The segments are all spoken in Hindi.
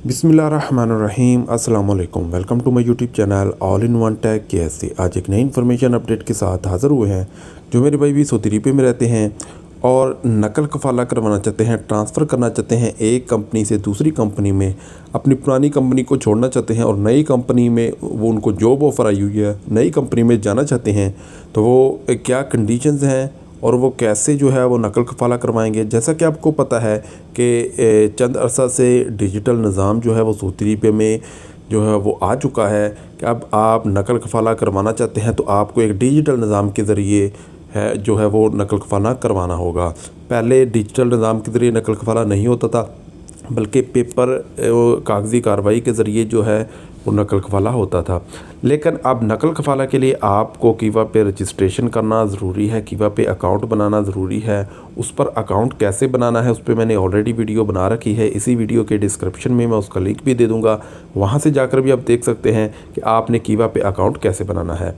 बिस्मिल्लाहिर्रहमानिर्रहीम अस्सलाम वालेकुम। Welcome to my YouTube channel all in one tech KSC। आज एक नई इन्फॉर्मेशन अपडेट के साथ हाज़िर हुए हैं। जो मेरे भाई भी सऊदी अरब में रहते हैं और नकल कफ़ाला करवाना चाहते हैं, ट्रांसफ़र करना चाहते हैं एक कंपनी से दूसरी कंपनी में, अपनी पुरानी कंपनी को छोड़ना चाहते हैं और नई कंपनी में वो उनको जॉब ऑफ़र आई हुई है, नई कंपनी में जाना चाहते हैं, तो वो क्या कंडीशंस हैं और वो कैसे जो है वो नकल कफ़ाला करवाएंगे। जैसा कि आपको पता है कि चंद अरसा से डिजिटल निज़ाम जो है वो सऊदी अरब में जो है वो आ चुका है कि अब आप नकल कफ़ाला करवाना चाहते हैं तो आपको एक डिजिटल निज़ाम के ज़रिए है जो है वो नकल कफ़ाला करवाना होगा। पहले डिजिटल निज़ाम के ज़रिए नकल कफ़ाला नहीं होता था, बल्कि पेपर कागज़ी कार्रवाई के ज़रिए जो है वो नकल कफ़ाला होता था। लेकिन अब नकल कफ़ाला के लिए आपको कीवा पे रजिस्ट्रेशन करना ज़रूरी है, कीवा पे अकाउंट बनाना ज़रूरी है। उस पर अकाउंट कैसे बनाना है उस पर मैंने ऑलरेडी वीडियो बना रखी है। इसी वीडियो के डिस्क्रिप्शन में मैं उसका लिंक भी दे दूँगा, वहाँ से जाकर भी आप देख सकते हैं कि आपने कीवा पे अकाउंट कैसे बनाना है।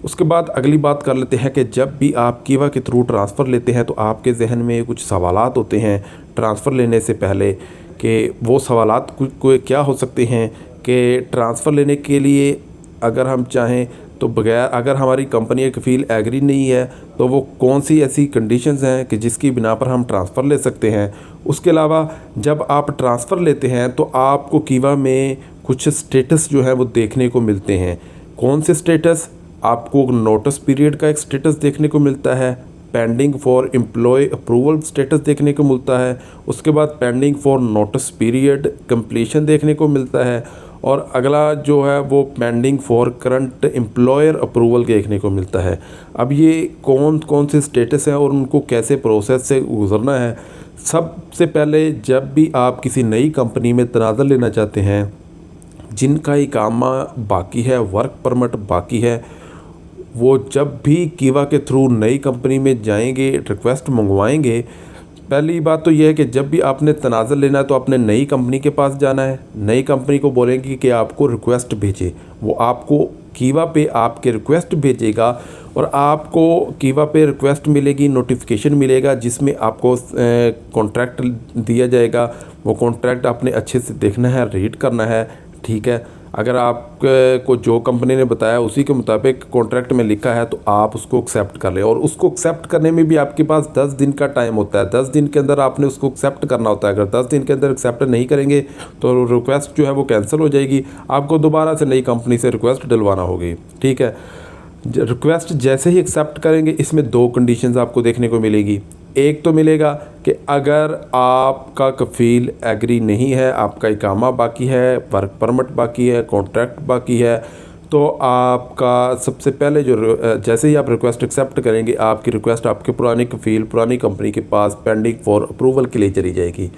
उसके बाद अगली बात कर लेते हैं कि जब भी आप कीवा के थ्रू ट्रांसफ़र लेते हैं तो आपके जहन में कुछ सवालात होते हैं ट्रांसफ़र लेने से पहले, कि वो सवालात क्या हो सकते हैं कि ट्रांसफ़र लेने के लिए अगर हम चाहें तो बगैर, अगर हमारी कंपनी या कफ़ील एग्री नहीं है तो वो कौन सी ऐसी कंडीशंस हैं कि जिसकी बिना पर हम ट्रांसफ़र ले सकते हैं। उसके अलावा जब आप ट्रांसफ़र लेते हैं तो आपको कीवा में कुछ स्टेटस जो है वो देखने को मिलते हैं। कौन से स्टेटस? आपको नोटिस पीरियड का एक स्टेटस देखने को मिलता है, pending for employ approval status देखने को मिलता है, उसके बाद pending for notice period completion देखने को मिलता है, और अगला जो है वो pending for current employer approval देखने को मिलता है। अब ये कौन कौन से स्टेटस हैं और उनको कैसे प्रोसेस से गुजरना है। सबसे पहले जब भी आप किसी नई कंपनी में तनाज़ुल लेना चाहते हैं, जिनका इकामा बाकी है, वर्क परमिट बाकी है, वो जब भी कीवा के थ्रू नई कंपनी में जाएंगे, रिक्वेस्ट मंगवाएंगे, पहली बात तो यह है कि जब भी आपने तनाज़ुल लेना है तो आपने नई कंपनी के पास जाना है। नई कंपनी को बोलेंगे कि आपको रिक्वेस्ट भेजे, वो आपको कीवा पे आपके रिक्वेस्ट भेजेगा और आपको कीवा पे रिक्वेस्ट मिलेगी, नोटिफिकेशन मिलेगा जिसमें आपको कॉन्ट्रैक्ट दिया जाएगा। वो कॉन्ट्रैक्ट आपने अच्छे से देखना है, रीड करना है, ठीक है। अगर आपको जो कंपनी ने बताया उसी के मुताबिक कॉन्ट्रैक्ट में लिखा है तो आप उसको एक्सेप्ट कर लें, और उसको एक्सेप्ट करने में भी आपके पास 10 दिन का टाइम होता है। 10 दिन के अंदर आपने उसको एक्सेप्ट करना होता है। अगर 10 दिन के अंदर एक्सेप्ट नहीं करेंगे तो रिक्वेस्ट जो है वो कैंसिल हो जाएगी, आपको दोबारा से नई कंपनी से रिक्वेस्ट डलवाना होगी, ठीक है। रिक्वेस्ट जैसे ही एक्सेप्ट करेंगे, इसमें 2 कंडीशंस आपको देखने को मिलेगी। एक तो मिलेगा कि अगर आपका कफ़ील एग्री नहीं है, आपका इकामा बाकी है, वर्क परमिट बाकी है, कॉन्ट्रैक्ट बाकी है, तो आपका सबसे पहले जो जैसे ही आप रिक्वेस्ट एक्सेप्ट करेंगे, आपकी रिक्वेस्ट आपके पुराने कफ़ील पुरानी कंपनी के पास पेंडिंग फॉर अप्रूवल के लिए चली जाएगी।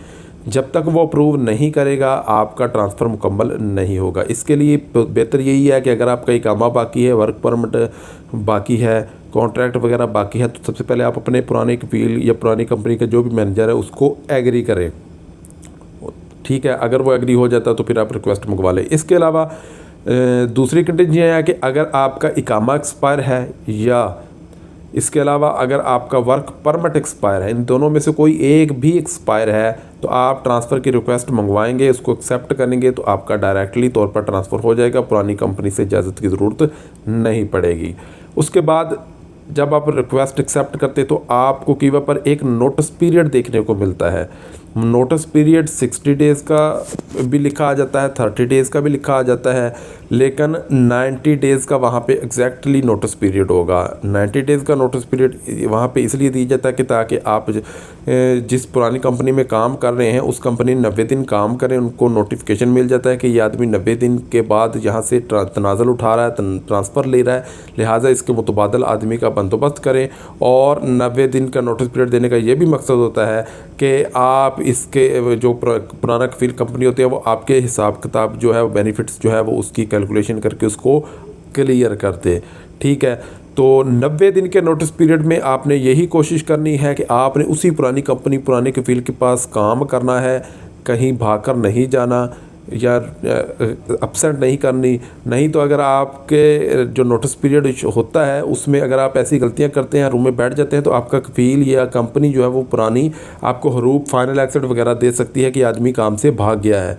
जब तक वो अप्रूव नहीं करेगा आपका ट्रांसफ़र मुकम्मल नहीं होगा। इसके लिए बेहतर यही है कि अगर आपका इकामा बाकी है, वर्क परमिट बाकी है, कॉन्ट्रैक्ट वगैरह बाकी है, तो सबसे पहले आप अपने पुराने कफ़ील या पुरानी कंपनी का जो भी मैनेजर है उसको एग्री करें, ठीक है। अगर वो एग्री हो जाता है तो फिर आप रिक्वेस्ट मंगवा लें। इसके अलावा दूसरी कंडीशन यह है कि अगर आपका इकामा एक्सपायर है या इसके अलावा अगर आपका वर्क परमिट एक्सपायर है, इन दोनों में से कोई एक भी एक्सपायर है, तो आप ट्रांसफ़र की रिक्वेस्ट मंगवाएंगे, उसको एक्सेप्ट करेंगे तो आपका डायरेक्टली तौर पर ट्रांसफ़र हो जाएगा, पुरानी कंपनी से इजाज़त की ज़रूरत नहीं पड़ेगी। उसके बाद जब आप रिक्वेस्ट एक्सेप्ट करते तो आपको कीवा पर एक नोटिस पीरियड देखने को मिलता है। नोटिस पीरियड 60 डेज़ का भी लिखा आ जाता है, 30 डेज़ का भी लिखा आ जाता है, लेकिन 90 डेज़ का वहाँ पे एग्जैक्टली नोटिस पीरियड होगा। 90 डेज़ का नोटिस पीरियड वहाँ पे इसलिए दिया जाता है कि ताकि आप जिस पुरानी कंपनी में काम कर रहे हैं उस कंपनी 90 दिन काम करें, उनको नोटिफिकेशन मिल जाता है कि ये आदमी 90 दिन के बाद यहाँ से तनाज़ुल उठा रहा है, ट्रांसफ़र ले रहा है, लिहाजा इसके मुतबादल आदमी का बंदोबस्त करें। और 90 दिन का नोटिस पीरियड देने का ये भी मकसद होता है कि आप इसके जो पुराना कफ़ील कंपनी होती है वो आपके हिसाब किताब जो है वो बेनिफिट्स जो है वो उसकी कैलकुलेशन करके उसको क्लियर कर दे, ठीक है। तो 90 दिन के नोटिस पीरियड में आपने यही कोशिश करनी है कि आपने उसी पुरानी कंपनी पुराने कफ़ील के पास काम करना है, कहीं भागकर नहीं जाना या अपसेंट नहीं करनी। नहीं तो अगर आपके जो नोटिस पीरियड होता है उसमें अगर आप ऐसी गलतियां करते हैं, रूम में बैठ जाते हैं, तो आपका कफ़ील या कंपनी जो है वो पुरानी आपको हरूफ फाइनल एक्सेट वगैरह दे सकती है कि आदमी काम से भाग गया है।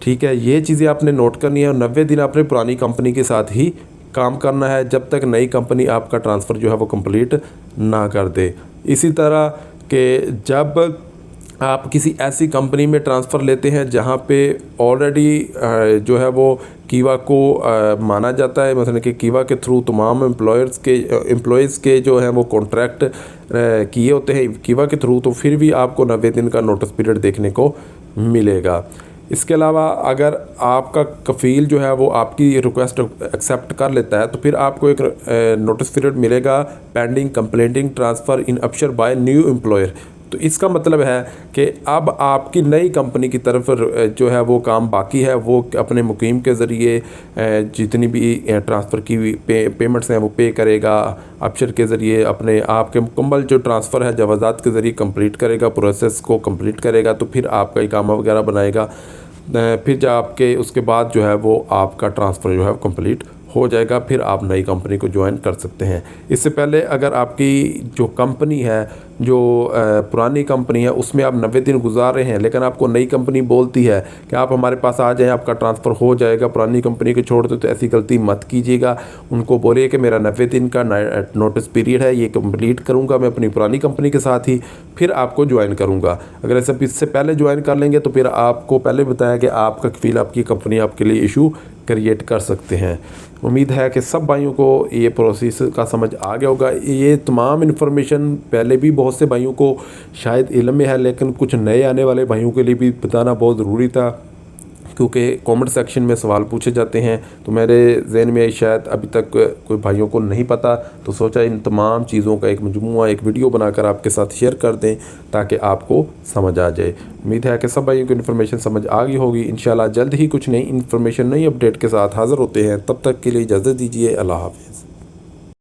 ठीक है, ये चीज़ें आपने नोट करनी है और 90 दिन आपने पुरानी कंपनी के साथ ही काम करना है जब तक नई कंपनी आपका ट्रांसफ़र जो है वो कंप्लीट ना कर दे। इसी तरह के जब आप किसी ऐसी कंपनी में ट्रांसफ़र लेते हैं जहाँ पे ऑलरेडी जो है वो कीवा को माना जाता है, मतलब कि कीवा के थ्रू तमाम एम्प्लॉयज़ के जो है वो कॉन्ट्रैक्ट किए होते हैं कीवा के थ्रू, तो फिर भी आपको 90 दिन का नोटिस पीरियड देखने को मिलेगा। इसके अलावा अगर आपका कफ़ील जो है वो आपकी रिक्वेस्ट एक्सेप्ट कर लेता है तो फिर आपको एक नोटिस पीरियड मिलेगा पेंडिंग कंप्लेंटिंग ट्रांसफ़र इन अप्शर बाय न्यू एम्प्लॉयर। तो इसका मतलब है कि अब आपकी नई कंपनी की तरफ जो है वो काम बाकी है, वो अपने मुकीम के ज़रिए जितनी भी ट्रांसफ़र की पेमेंट्स हैं वो पे करेगा, अप्शर के ज़रिए अपने आपके मुकम्मल जो ट्रांसफ़र है जवाज़ात के ज़रिए कंप्लीट करेगा, प्रोसेस को कंप्लीट करेगा, तो फिर आपका इकामा वगैरह बनाएगा, फिर जब आपके उसके बाद जो है वो आपका ट्रांसफ़र जो है कंप्लीट हो जाएगा, फिर आप नई कंपनी को ज्वाइन कर सकते हैं। इससे पहले अगर आपकी जो कंपनी है जो पुरानी कंपनी है उसमें आप 90 दिन गुजार रहे हैं लेकिन आपको नई कंपनी बोलती है कि आप हमारे पास आ जाएं, आपका ट्रांसफ़र हो जाएगा, पुरानी कंपनी को छोड़ दो, तो ऐसी गलती मत कीजिएगा। उनको बोलिए कि मेरा 90 दिन का नोटिस पीरियड है, ये कंप्लीट करूँगा मैं अपनी पुरानी कंपनी के साथ ही, फिर आपको ज्वाइन करूँगा। अगर ऐसा इससे पहले ज्वाइन कर लेंगे तो फिर आपको पहले बताया कि आपका कफ़ील आपकी कंपनी आपके लिए इशू क्रिएट कर सकते हैं। उम्मीद है कि सब भाइयों को ये प्रोसेस का समझ आ गया होगा। ये तमाम इन्फॉर्मेशन पहले भी बहुत से भाइयों को शायद इल्म में है, लेकिन कुछ नए आने वाले भाइयों के लिए भी बताना बहुत ज़रूरी था, क्योंकि कमेंट सेक्शन में सवाल पूछे जाते हैं। तो मेरे जहन में शायद अभी तक कोई भाइयों को नहीं पता, तो सोचा इन तमाम चीज़ों का एक मजमूआ एक वीडियो बनाकर आपके साथ शेयर कर दें ताकि आपको समझ आ जाए। उम्मीद है कि सब भाइयों को इन्फॉर्मेशन समझ आ गई होगी। इंशाल्लाह जल्द ही कुछ नई इन्फॉर्मेशन नई अपडेट के साथ हाज़िर होते हैं। तब तक के लिए इजाज़त दीजिए। अल्लाह हाफ़िज़।